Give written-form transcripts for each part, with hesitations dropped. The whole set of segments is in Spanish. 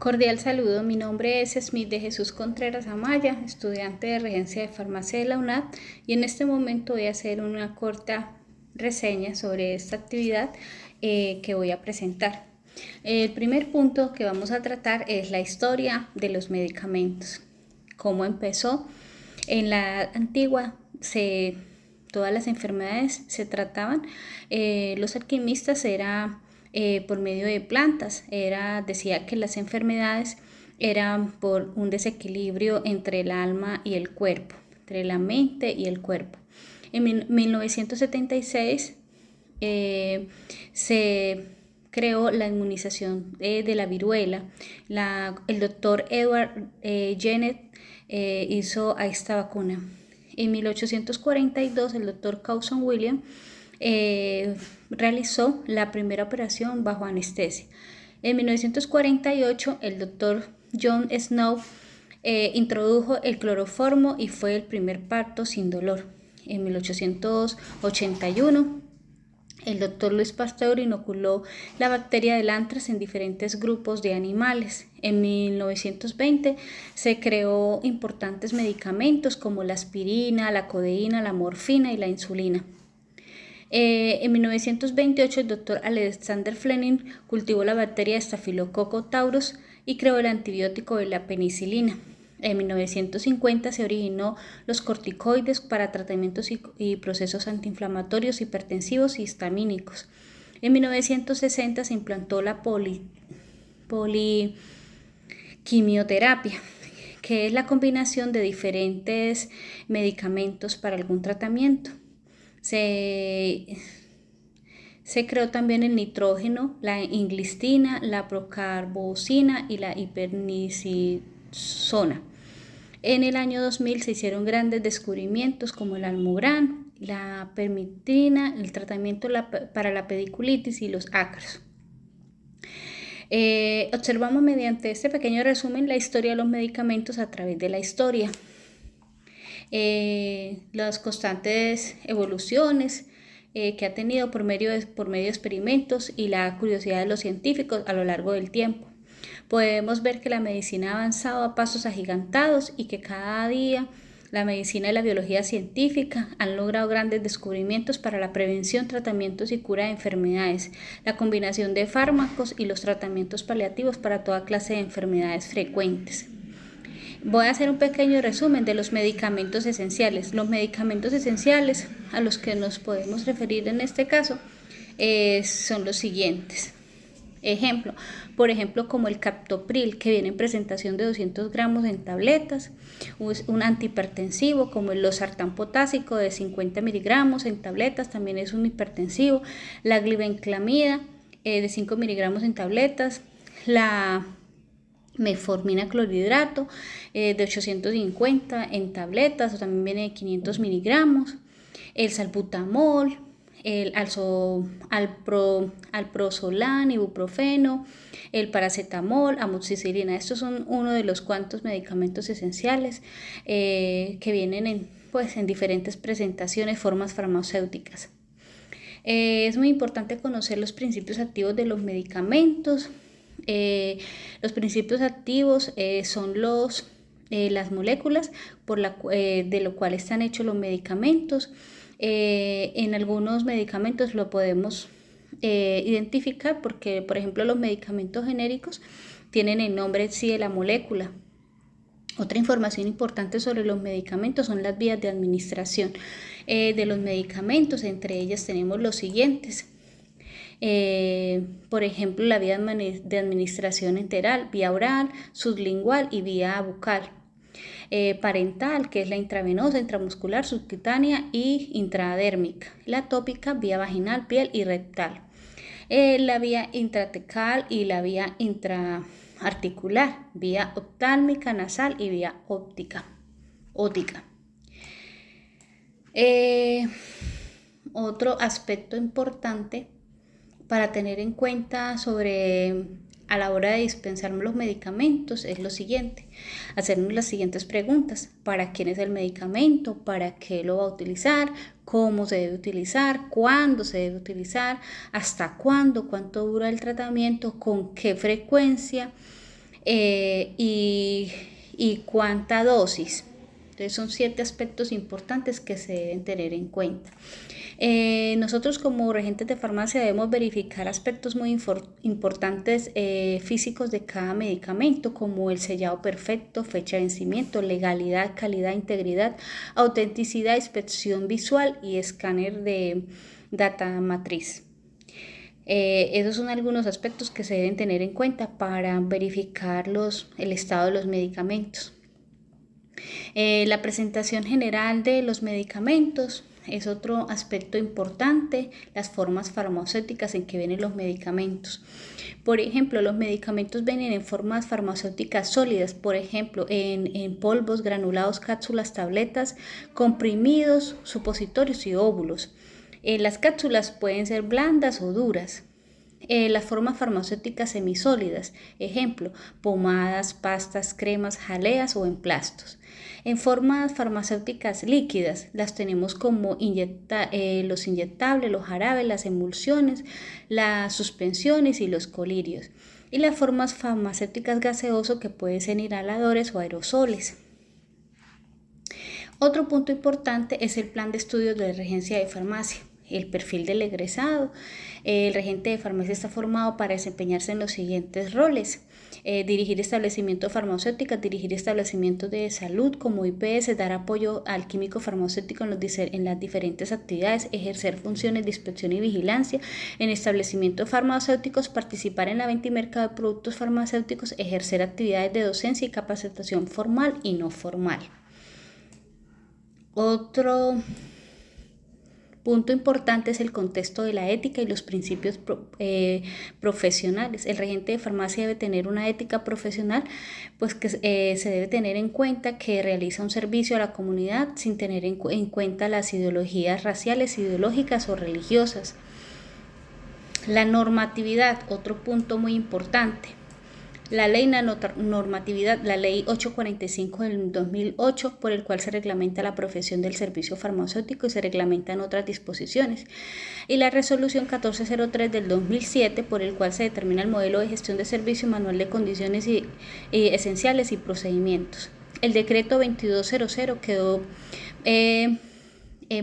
Cordial saludo, mi nombre es Smith de Jesús Contreras Amaya, estudiante de Regencia de Farmacia de la UNAD, y en este momento voy a hacer una corta reseña sobre esta actividad que voy a presentar. El primer punto que vamos a tratar es la historia de los medicamentos. Cómo empezó. En la antigua todas las enfermedades se trataban, los alquimistas era por medio de plantas, decía que las enfermedades eran por un desequilibrio entre el alma y el cuerpo, entre la mente y el cuerpo. En 1976 se creó la inmunización de la viruela. El doctor Edward Jenner hizo a esta vacuna. En 1842 el doctor Cawson William realizó la primera operación bajo anestesia. En 1948 el doctor John Snow introdujo el cloroformo y fue el primer parto sin dolor. En 1881 el doctor Louis Pasteur inoculó la bacteria del anthrax en diferentes grupos de animales. En 1920 se creó importantes medicamentos como la aspirina, la codeína, la morfina y la insulina. En 1928 el doctor Alexander Fleming cultivó la bacteria Staphylococcus aureus y creó el antibiótico de la penicilina. En 1950 se originó los corticoides para tratamientos y procesos antiinflamatorios, hipertensivos y histamínicos. En 1960 se implantó la poliquimioterapia, que es la combinación de diferentes medicamentos para algún tratamiento. Se creó también el nitrógeno, la inglistina, la procarbosina y la hipernicizona. En el año 2000 se hicieron grandes descubrimientos como el almorán, la permitrina, el tratamiento para la pediculitis y los ácaros. Observamos mediante este pequeño resumen la historia de los medicamentos a través de la historia. Las constantes evoluciones que ha tenido por medio de experimentos y la curiosidad de los científicos a lo largo del tiempo. Podemos ver que la medicina ha avanzado a pasos agigantados y que cada día la medicina y la biología científica han logrado grandes descubrimientos para la prevención, tratamientos y cura de enfermedades, la combinación de fármacos y los tratamientos paliativos para toda clase de enfermedades frecuentes. Voy a hacer un pequeño resumen de los medicamentos esenciales. Los medicamentos esenciales a los que nos podemos referir en este caso son los siguientes. Por ejemplo, como el captopril, que viene en presentación de 200 gramos en tabletas, un antihipertensivo como el losartán potásico de 50 miligramos en tabletas, también es un hipertensivo, la glibenclamida de 5 miligramos en tabletas, la metformina clorhidrato de 850 en tabletas, o también viene de 500 miligramos, el salbutamol, el alprazolam, ibuprofeno, el paracetamol, amoxicilina. Estos son uno de los cuantos medicamentos esenciales que vienen en diferentes presentaciones, formas farmacéuticas. Es muy importante conocer los principios activos de los medicamentos. Los principios activos son las moléculas de lo cual están hechos los medicamentos. En algunos medicamentos lo podemos identificar porque, por ejemplo, los medicamentos genéricos tienen el nombre sí de la molécula. Otra información importante sobre los medicamentos son las vías de administración de los medicamentos. Entre ellas tenemos los siguientes. Por ejemplo, la vía de administración enteral, vía oral, sublingual y vía bucal. Parental, que es la intravenosa, intramuscular, subcutánea y intradérmica. La tópica, vía vaginal, piel y rectal. La vía intratecal y la vía intraarticular, vía oftálmica, nasal y vía óptica. Otro aspecto importante para tener en cuenta a la hora de dispensar los medicamentos es lo siguiente: hacernos las siguientes preguntas: ¿para quién es el medicamento? ¿Para qué lo va a utilizar? ¿Cómo se debe utilizar? ¿Cuándo se debe utilizar? ¿Hasta cuándo? ¿Cuánto dura el tratamiento? ¿Con qué frecuencia? y cuánta dosis. Entonces son 7 aspectos importantes que se deben tener en cuenta. Nosotros como regentes de farmacia debemos verificar aspectos muy importantes físicos de cada medicamento, como el sellado perfecto, fecha de vencimiento, legalidad, calidad, integridad, autenticidad, inspección visual y escáner de data matriz. Esos son algunos aspectos que se deben tener en cuenta para verificar el estado de los medicamentos. La presentación general de los medicamentos es otro aspecto importante, las formas farmacéuticas en que vienen los medicamentos. Por ejemplo, los medicamentos vienen en formas farmacéuticas sólidas, por ejemplo, en polvos, granulados, cápsulas, tabletas, comprimidos, supositorios y óvulos. Las cápsulas pueden ser blandas o duras. Las formas farmacéuticas semisólidas, ejemplo, pomadas, pastas, cremas, jaleas o emplastos. En formas farmacéuticas líquidas las tenemos como los inyectables, los jarabes, las emulsiones, las suspensiones y los colirios. Y las formas farmacéuticas gaseosas que pueden ser inhaladores o aerosoles. Otro punto importante es el plan de estudios de regencia de farmacia. El perfil del egresado. El regente de farmacia está formado para desempeñarse en los siguientes roles: dirigir establecimientos farmacéuticos, dirigir establecimientos de salud como IPS, dar apoyo al químico farmacéutico en las diferentes actividades, ejercer funciones de inspección y vigilancia en establecimientos farmacéuticos, participar en la venta y mercado de productos farmacéuticos, ejercer actividades de docencia y capacitación formal y no formal. Otro punto importante es el contexto de la ética y los principios profesionales. El regente de farmacia debe tener una ética profesional, pues que se debe tener en cuenta que realiza un servicio a la comunidad sin tener en cuenta las ideologías raciales, ideológicas o religiosas. La normatividad, otro punto muy importante. La ley normatividad, la ley 845 del 2008, por el cual se reglamenta la profesión del servicio farmacéutico y se reglamentan otras disposiciones. Y la resolución 1403 del 2007, por el cual se determina el modelo de gestión de servicio y manual de condiciones esenciales y procedimientos. El decreto 2200 quedó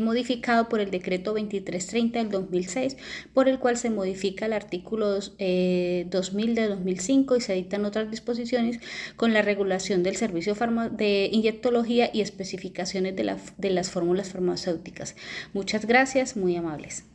modificado por el decreto 2330 del 2006, por el cual se modifica el artículo 2000 de 2005 y se dictan otras disposiciones con la regulación del servicio de inyectología y especificaciones de las fórmulas farmacéuticas. Muchas gracias, muy amables.